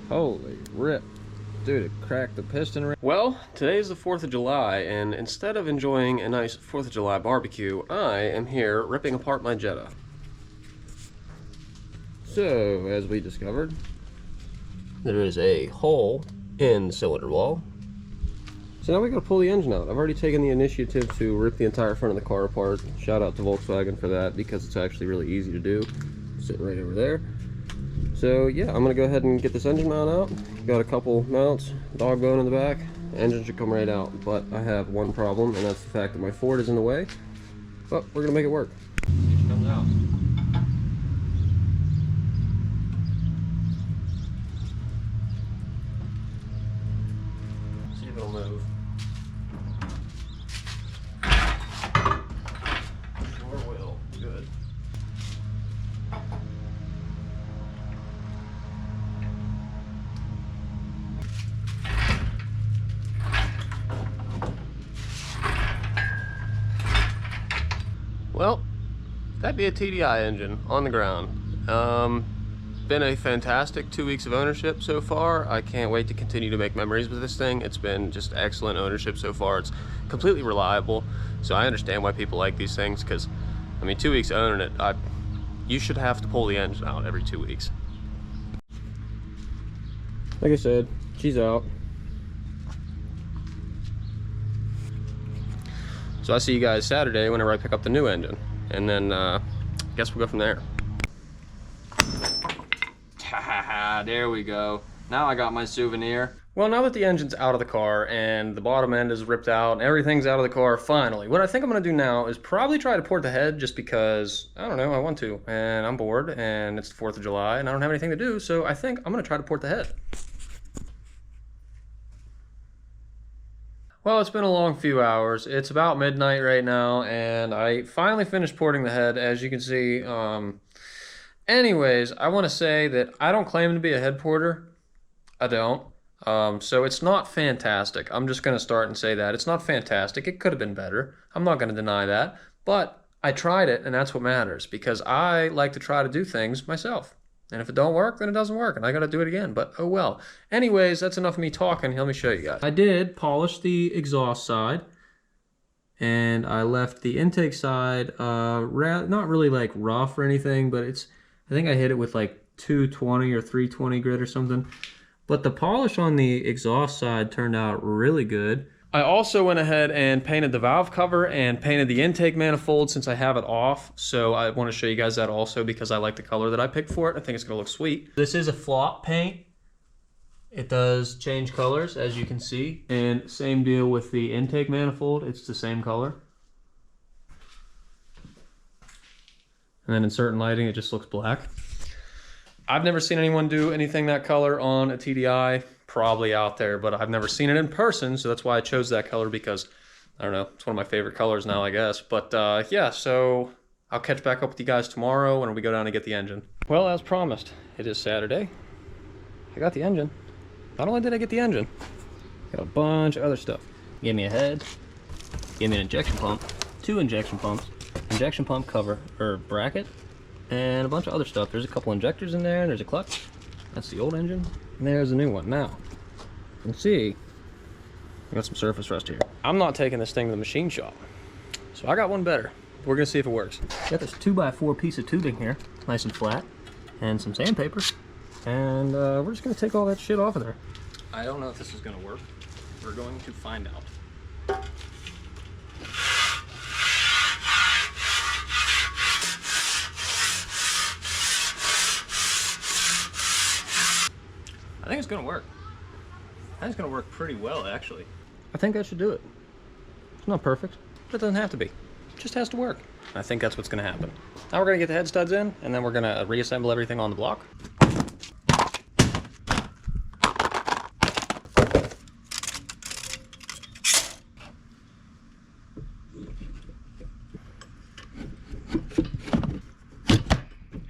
Holy rip. Dude, it cracked the piston ring. Well, today is the 4th of July, and instead of enjoying a nice 4th of July barbecue, I am here ripping apart my Jetta. So, as we discovered, there is a hole in the cylinder wall. So now we gotta pull the engine out. I've already taken the initiative to rip the entire front of the car apart. Shout out to Volkswagen for that, because it's actually really easy to do. Sitting right over there. So yeah, I'm gonna go ahead and get this engine mount out. Got a couple mounts, dog bone in the back. Engine should come right out, but I have one problem, and that's the fact that my Ford is in the way. But we're gonna make it work. Engine comes out. See if it'll move. Sure will. Good. Well, that'd be a TDI engine on the ground. Been a fantastic 2 weeks of ownership so far. I can't wait to continue to make memories with this thing. It's been just excellent ownership so far. It's completely reliable, so I understand why people like these things, because, I mean, 2 weeks owning it, you should have to pull the engine out every 2 weeks. Like I said, she's out. So I see you guys Saturday whenever I pick up the new engine, and then I guess we'll go from there. There we go. Now I got my souvenir. Well, now that the engine's out of the car and the bottom end is ripped out and everything's out of the car, finally, what I think I'm gonna do now is probably try to port the head, just because, I don't know, I want to, and I'm bored, and it's the 4th of July, and I don't have anything to do, so I think I'm gonna try to port the head. Well, it's been a long few hours. It's about midnight right now, and I finally finished porting the head, as you can see. Anyways, I want to say that I don't claim to be a head porter. I don't. So it's not fantastic. I'm just going to start and say that. It's not fantastic. It could have been better. I'm not going to deny that. But I tried it, and that's what matters, because I like to try to do things myself. And if it don't work, then it doesn't work, and I got to do it again. But oh well. Anyways, that's enough of me talking. Let me show you guys. I did polish the exhaust side, and I left the intake side not really like rough or anything, but I think I hit it with like 220 or 320 grit or something. But the polish on the exhaust side turned out really good. I also went ahead and painted the valve cover and painted the intake manifold since I have it off. So I want to show you guys that also, because I like the color that I picked for it. I think it's going to look sweet. This is a flop paint. It does change colors, as you can see. And same deal with the intake manifold. It's the same color. And then in certain lighting, it just looks black. I've never seen anyone do anything that color on a TDI. Probably out there, but I've never seen it in person, so that's why I chose that color, because, I don't know, it's one of my favorite colors now, I guess. But yeah, so I'll catch back up with you guys tomorrow when we go down to get the engine. Well, as promised, it is Saturday. I got the engine. Not only did I get the engine, I got a bunch of other stuff. Gave me a head, gave me an injection pump, 2 injection pumps, injection pump cover, or bracket, and a bunch of other stuff. There's a couple injectors in there, and there's a clutch. That's the old engine, and there's a new one. Now, you can see, I got some surface rust here. I'm not taking this thing to the machine shop, so I got one better. We're gonna see if it works. Got this 2x4 piece of tubing here, nice and flat, and some sandpaper, and we're just gonna take all that shit off of there. I don't know if this is gonna work. We're going to find out. I think it's gonna work. I think it's gonna work pretty well, actually. I think that should do it. It's not perfect, but it doesn't have to be. It just has to work. I think that's what's gonna happen. Now we're gonna get the head studs in, and then we're gonna reassemble everything on the block.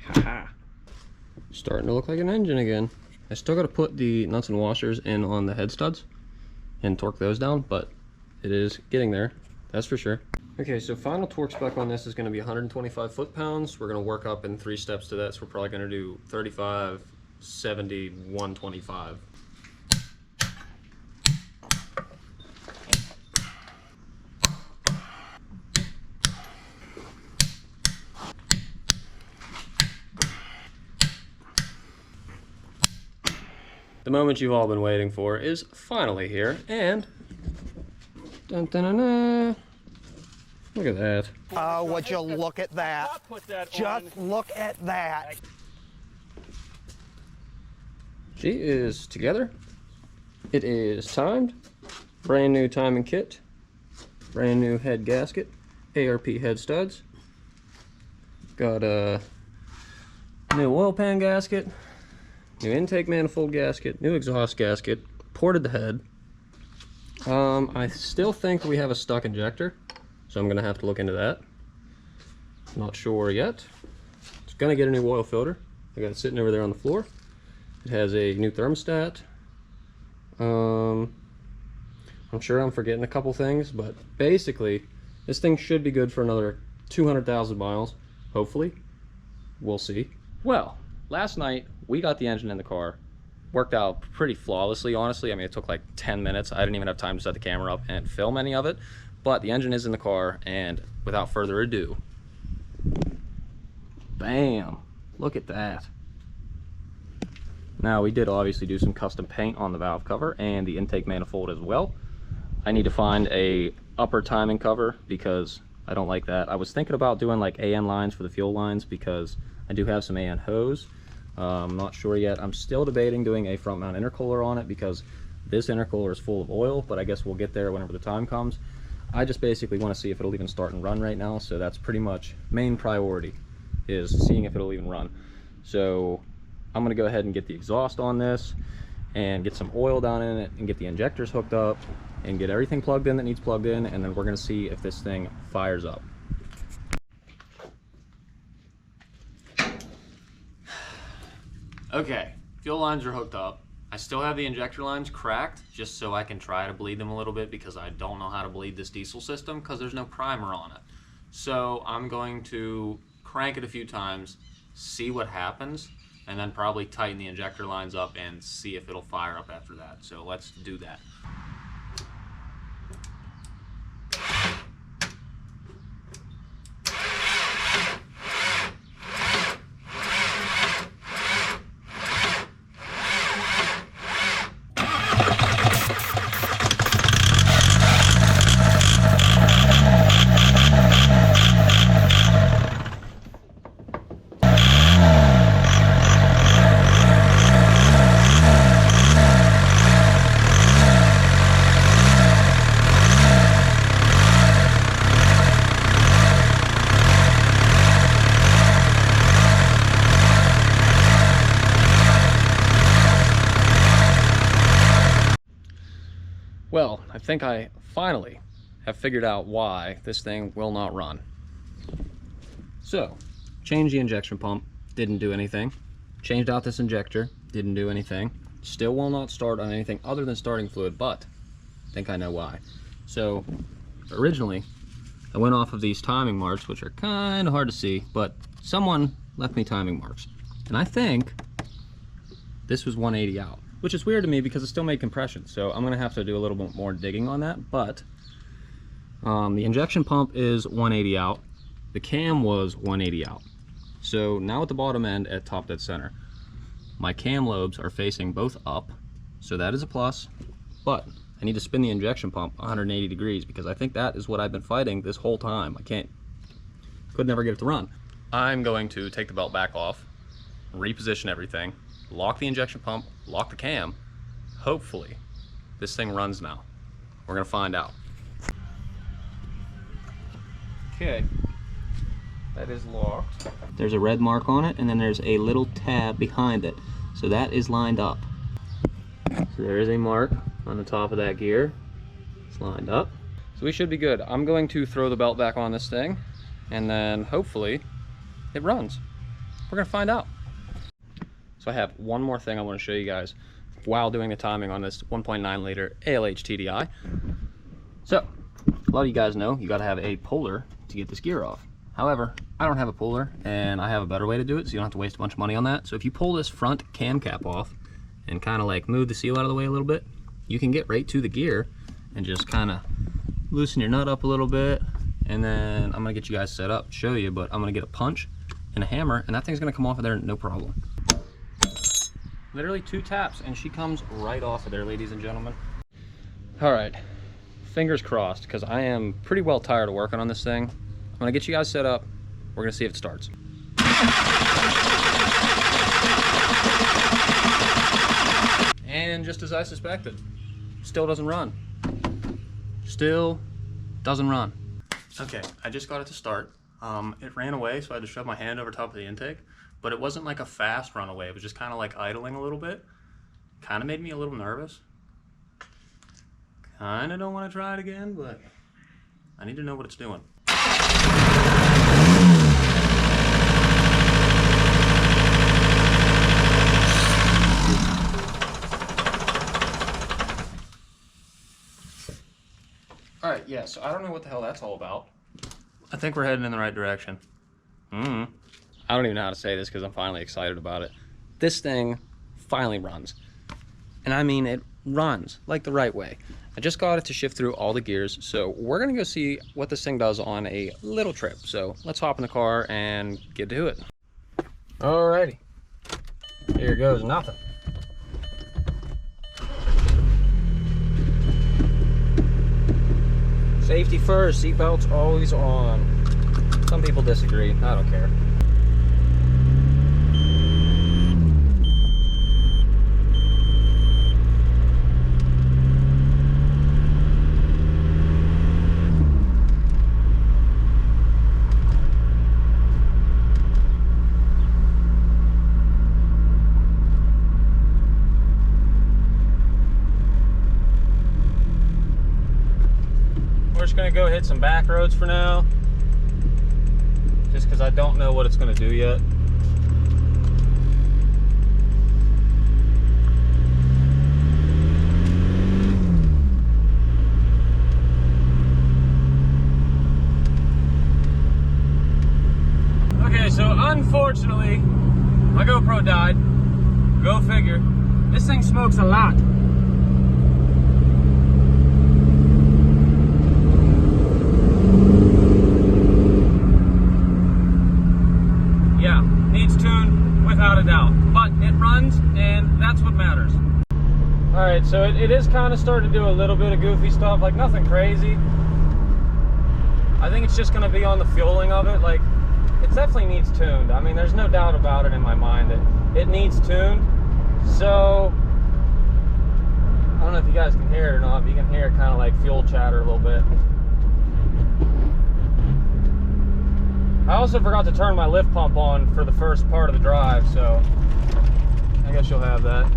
Haha. Starting to look like an engine again. I still got to put the nuts and washers in on the head studs and torque those down, but it is getting there, that's for sure. Okay, so final torque spec on this is going to be 125 foot-pounds. We're going to work up in 3 steps to that, so we're probably going to do 35, 7125. The moment you've all been waiting for is finally here, and dun, dun, dun, dun. Look at that. Oh, would you look at that? Just look at that. She is together. It is timed. Brand new timing kit. Brand new head gasket. ARP head studs. Got a new oil pan gasket. New intake manifold gasket, new exhaust gasket, ported the head. I still think we have a stuck injector, so I'm gonna have to look into that. Not sure yet. It's gonna get a new oil filter. I got it sitting over there on the floor. It has a new thermostat. I'm sure I'm forgetting a couple things, but basically, this thing should be good for another 200,000 miles, hopefully. We'll see. Well, last night, we got the engine in the car. Worked out pretty flawlessly, honestly. I mean, it took like 10 minutes. I didn't even have time to set the camera up and film any of it. But the engine is in the car, and without further ado, bam! Look at that. Now, we did obviously do some custom paint on the valve cover and the intake manifold as well. I need to find a upper timing cover because I don't like that. I was thinking about doing like AN lines for the fuel lines because I do have some AN hose. I'm not sure yet. I'm still debating doing a front mount intercooler on it because this intercooler is full of oil, but I guess we'll get there whenever the time comes. I just basically want to see if it'll even start and run right now, so that's pretty much main priority, is seeing if it'll even run. So I'm going to go ahead and get the exhaust on this and get some oil down in it and get the injectors hooked up and get everything plugged in that needs plugged in, and then we're going to see if this thing fires up. Okay, fuel lines are hooked up. I still have the injector lines cracked just so I can try to bleed them a little bit because I don't know how to bleed this diesel system because there's no primer on it. So I'm going to crank it a few times, see what happens, and then probably tighten the injector lines up and see if it'll fire up after that. So let's do that. Well, I think I finally have figured out why this thing will not run. So, changed the injection pump, didn't do anything. Changed out this injector, didn't do anything. Still will not start on anything other than starting fluid, but I think I know why. So, originally, I went off of these timing marks, which are kind of hard to see, but someone left me timing marks. And I think this was 180 out, which is weird to me because it still made compression. So I'm gonna have to do a little bit more digging on that, but the injection pump is 180 out. The cam was 180 out. So now at the bottom end at top dead center, my cam lobes are facing both up. So that is a plus, but I need to spin the injection pump 180 degrees because I think that is what I've been fighting this whole time. Could never get it to run. I'm going to take the belt back off, reposition everything, lock the injection pump, lock the cam. Hopefully this thing runs now. We're gonna find out. Okay, that is locked. There's a red mark on it and then there's a little tab behind it. So that is lined up. So there is a mark on the top of that gear. It's lined up. So we should be good. I'm going to throw the belt back on this thing and then hopefully it runs. We're gonna find out. So I have one more thing I want to show you guys while doing the timing on this 1.9 liter ALH TDI. So, a lot of you guys know you got to have a puller to get this gear off. However, I don't have a puller, and I have a better way to do it, so you don't have to waste a bunch of money on that. So if you pull this front cam cap off and kind of like move the seal out of the way a little bit, you can get right to the gear and just kind of loosen your nut up a little bit. And then I'm gonna get you guys set up, show you, but I'm gonna get a punch and a hammer, and that thing's gonna come off of there no problem. Literally 2 taps, and she comes right off of there, ladies and gentlemen. All right, fingers crossed, because I am pretty well tired of working on this thing. I'm gonna get you guys set up. We're gonna see if it starts. And just as I suspected, still doesn't run. Still doesn't run. Okay, I just got it to start. It ran away, so I had to shove my hand over top of the intake, but it wasn't like a fast runaway. It was just kind of like idling a little bit. Kind of made me a little nervous. Kind of don't want to try it again, but I need to know what it's doing. All right, yeah, so I don't know what the hell that's all about. I think we're heading in the right direction. I don't even know how to say this because I'm finally excited about it. This thing finally runs. And I mean, it runs like the right way. I just got it to shift through all the gears, so we're gonna go see what this thing does on a little trip. So let's hop in the car and get to it. Alrighty, here goes nothing. Safety first, seatbelts always on. Some people disagree, I don't care. We're just gonna go hit some back roads for now, just because I don't know what it's gonna do yet. Okay, so unfortunately, my GoPro died. Go figure. This thing smokes a lot. Without a doubt, but it runs, and that's what matters. All right, so it is kind of starting to do a little bit of goofy stuff, like nothing crazy. I think it's just going to be on the fueling of it. Like, it definitely needs tuned. I mean, there's no doubt about it in my mind that it needs tuned. So I don't know if you guys can hear it or not, but you can hear it kind of like fuel chatter a little bit. I also forgot to turn my lift pump on for the first part of the drive, so I guess you'll have that.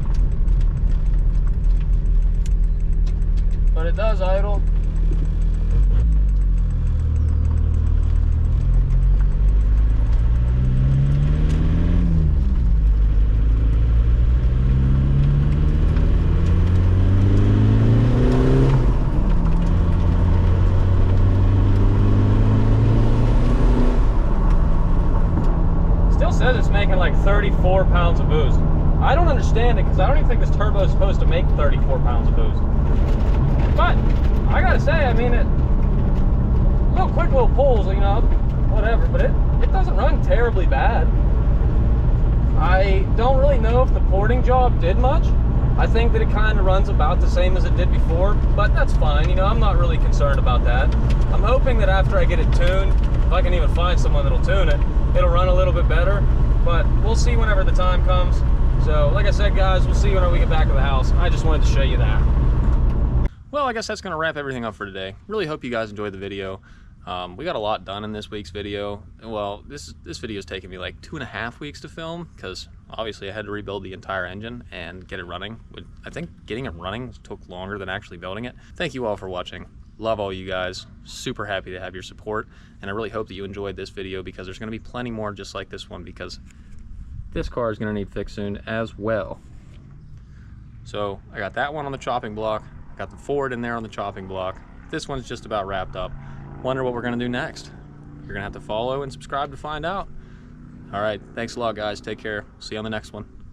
But it does idle. Says it's making like 34 pounds of boost. I don't understand it because I don't even think this turbo is supposed to make 34 pounds of boost. But I gotta say, I mean, little quick little pulls, you know, whatever. But it doesn't run terribly bad. I don't really know if the porting job did much. I think that it kind of runs about the same as it did before, but that's fine. You know, I'm not really concerned about that. I'm hoping that after I get it tuned, if I can even find someone that'll tune it, it'll run a little bit better, but we'll see whenever the time comes. So like I said, guys, we'll see whenever we get back to the house. I just wanted to show you that. Well, I guess that's gonna wrap everything up for today. Really hope you guys enjoyed the video. We got a lot done in this week's video. Well, this video is taking me like 2.5 weeks to film because obviously I had to rebuild the entire engine and get it running. I think getting it running took longer than actually building it. Thank you all for watching. Love all you guys. Super happy to have your support, and I really hope that you enjoyed this video because there's going to be plenty more just like this one because this car is going to need fixed soon as well. So I got that one on the chopping block. I got the Ford in there on the chopping block. This one's just about wrapped up. Wonder what we're going to do next. You're gonna have to follow and subscribe to find out. All right, thanks a lot, guys. Take care. See you on the next one.